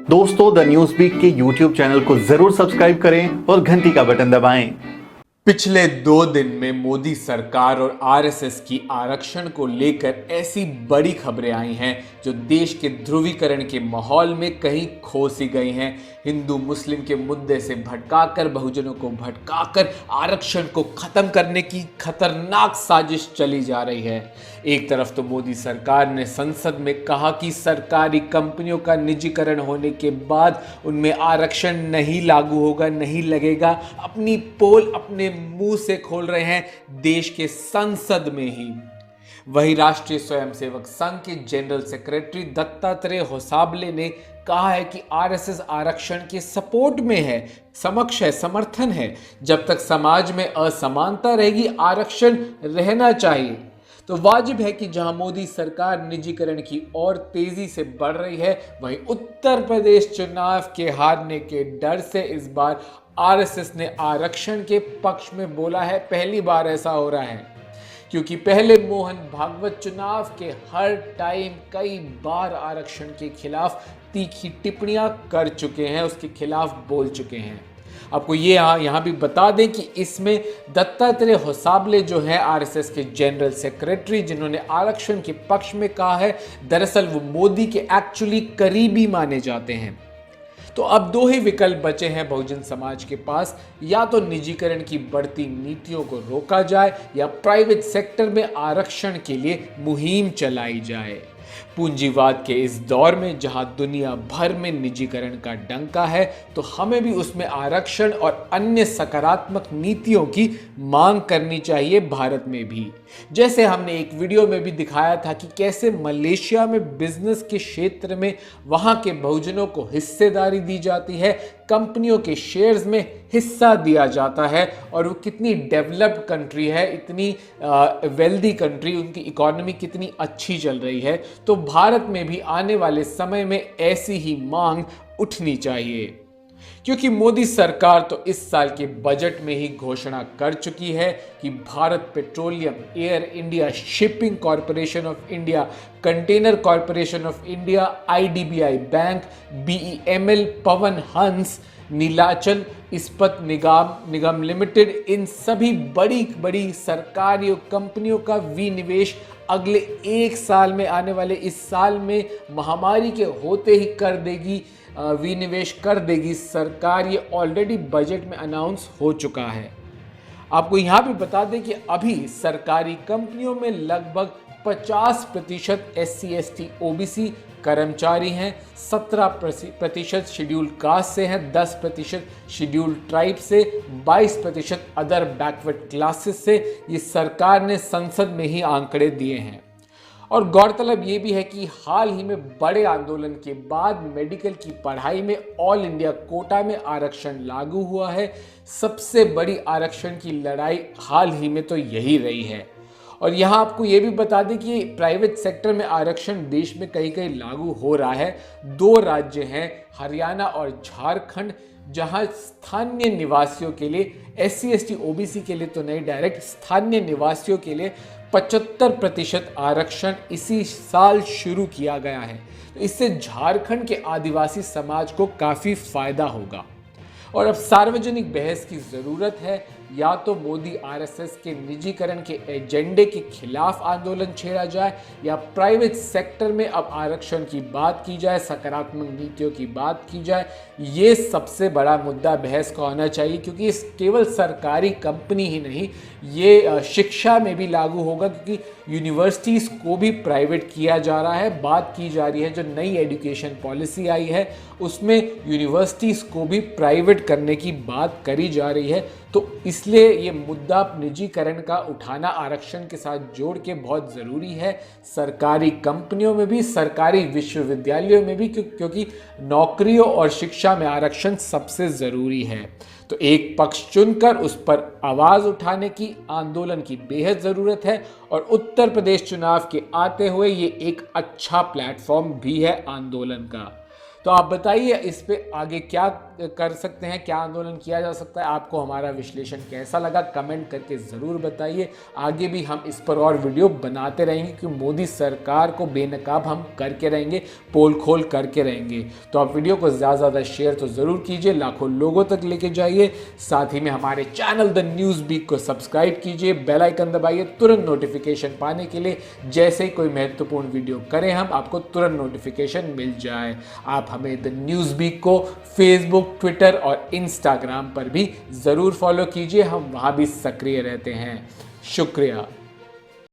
दोस्तों, the news week के YouTube channel को जरूर सब्सक्राइब करें और घंटी का बटन दबाएं। पिछले 2 दिन में मोदी सरकार और आरएसएस की आरक्षण को लेकर ऐसी बड़ी खबरें आई हैं जो देश के ध्रुवीकरण के माहौल में कहीं खो सी गई हैं। हिंदू मुस्लिम के मुद्दे से भटकाकर, बहुजनों को भटकाकर आरक्षण को खत्म करने की खतरनाक साजिश चली जा रही है। एक तरफ तो मोदी सरकार ने संसद में कहा कि सरकारी कंपनियों का निजीकरण होने के बाद उनमें आरक्षण नहीं लागू होगा, नहीं लगेगा। अपनी पोल अपने मुंह से खोल रहे हैं देश के संसद में ही। वही राष्ट्रीय स्वयंसेवक संघ के जनरल सेक्रेटरी दत्तात्रेय होसाबले ने कहा है कि आरएसएस आरक्षण के सपोर्ट में है, समक्ष है, समर्थन है। जब तक समाज में असमानता रहेगी, आरक्षण रहना चाहिए। तो वाजिब है कि जहां मोदी सरकार निजीकरण की ओर तेजी से बढ़ रही है, वहीं उत्तर प्रदेश चुनाव के हारने के डर से इस बार आरएसएस ने आरक्षण के पक्ष में बोला है। पहली बार ऐसा हो रहा है, क्योंकि पहले मोहन भागवत चुनाव के हर टाइम कई बार आरक्षण के खिलाफ तीखी टिप्पणियां कर चुके हैं, उसके खिलाफ बोल चुके हैं। आपको ये यहाँ भी बता दें कि इसमें दत्तात्रेय होसाबले जो है आरएसएस के जनरल सेक्रेटरी, जिन्होंने आरक्षण के पक्ष में कहा है, दरअसल वो मोदी के एक्चुअली करीबी माने जाते हैं। तो अब दो ही विकल्प बचे हैं बहुजन समाज के पास, या तो निजीकरण की बढ़ती नीतियों को रोका जाए या प्राइवेट सेक्टर में आरक्षण के लिए मुहिम चलाई जाए। पूंजीवाद के इस दौर में जहां दुनिया भर में निजीकरण का डंका है, तो हमें भी उसमें आरक्षण और अन्य सकारात्मक नीतियों की मांग करनी चाहिए भारत में भी। जैसे हमने एक वीडियो में भी दिखाया था कि कैसे मलेशिया में बिजनेस के क्षेत्र में वहां के बहुजनों को हिस्सेदारी दी जाती है, कंपनियों के शेयर्स में हिस्सा दिया जाता है, और वो कितनी डेवलप्ड कंट्री है, इतनी वेल्दी कंट्री, उनकी इकोनॉमी कितनी अच्छी चल रही है। तो भारत में भी आने वाले समय में ऐसी ही मांग उठनी चाहिए, क्योंकि मोदी सरकार तो इस साल के बजट में ही घोषणा कर चुकी है कि Bharat petroleum, air India, shipping corporation of India, container corporation of India, IDBI bank, BEML, Pawan Hans, Nilachal इस्पात निगम लिमिटेड, इन सभी बड़ी बड़ी सरकारी कंपनियों का विनिवेश अगले 1 साल में, आने वाले इस साल में महामारी के होते ही कर देगी, विनिवेश कर देगी सरकार। ये ऑलरेडी बजट में अनाउंस हो चुका है। आपको यहाँ भी बता दें कि अभी सरकारी कंपनियों में लगभग 50% SC ST OBC कर्मचारी हैं, 17% शेड्यूल्ड कास्ट से हैं, 10% शेड्यूल्ड ट्राइब से, 22% अदर बैकवर्ड क्लासेस से। ये सरकार ने संसद में ही आंकड़े दिए हैं। और गौरतलब ये भी है कि हाल ही में बड़े आंदोलन के बाद मेडिकल की पढ़ाई में ऑल इंडिया कोटा में आरक्षण लागू हुआ है। सबसे बड़ी आरक्षण की लड़ाई हाल ही में तो यही रही है। और यहाँ आपको ये भी बता दें कि प्राइवेट सेक्टर में आरक्षण देश में कहीं कहीं लागू हो रहा है। 2 राज्य हैं, हरियाणा और झारखंड, जहां स्थानीय निवासियों के लिए, SC ST OBC के लिए तो नहीं, डायरेक्ट स्थानीय निवासियों के लिए 75% आरक्षण इसी साल शुरू किया गया है। तो इससे झारखंड के आदिवासी समाज को काफ़ी फायदा होगा। और अब सार्वजनिक बहस की ज़रूरत है, या तो मोदी आरएसएस के निजीकरण के एजेंडे के खिलाफ आंदोलन छेड़ा जाए, या प्राइवेट सेक्टर में अब आरक्षण की बात की जाए, सकारात्मक नीतियों की बात की जाए। ये सबसे बड़ा मुद्दा बहस का होना चाहिए, क्योंकि इस केवल सरकारी कंपनी ही नहीं, ये शिक्षा में भी लागू होगा, क्योंकि यूनिवर्सिटीज़ को भी प्राइवेट किया जा रहा है। बात की जा रही है, जो नई एजुकेशन पॉलिसी आई है उसमें यूनिवर्सिटीज़ को भी प्राइवेट करने की बात करी जा रही है। तो इसलिए ये मुद्दा निजीकरण का उठाना आरक्षण के साथ जोड़ के बहुत ज़रूरी है, सरकारी कंपनियों में भी, सरकारी विश्वविद्यालयों में भी, क्योंकि नौकरियों और शिक्षा में आरक्षण सबसे ज़रूरी है। तो एक पक्ष चुनकर उस पर आवाज़ उठाने की, आंदोलन की बेहद ज़रूरत है। और उत्तर प्रदेश चुनाव के आते हुए ये एक अच्छा प्लेटफॉर्म भी है आंदोलन का। तो आप बताइए इस पे आगे क्या कर सकते हैं, क्या आंदोलन किया जा सकता है। आपको हमारा विश्लेषण कैसा लगा कमेंट करके ज़रूर बताइए। आगे भी हम इस पर और वीडियो बनाते रहेंगे कि मोदी सरकार को बेनकाब हम करके रहेंगे, पोल खोल करके रहेंगे। तो आप वीडियो को ज़्यादा से ज़्यादा शेयर तो ज़रूर कीजिए, लाखों लोगों तक लेके जाइए। साथ ही में हमारे चैनल द न्यूज़ बीट को सब्सक्राइब कीजिए, बेल आइकन दबाइए तुरंत नोटिफिकेशन पाने के लिए। जैसे ही कोई महत्वपूर्ण वीडियो करें हम आपको तुरंत नोटिफिकेशन मिल जाए। आप हमें द न्यूज़ बीट को फेसबुक, ट्विटर और इंस्टाग्राम पर भी ज़रूर फॉलो कीजिए, हम वहाँ भी सक्रिय रहते हैं। शुक्रिया।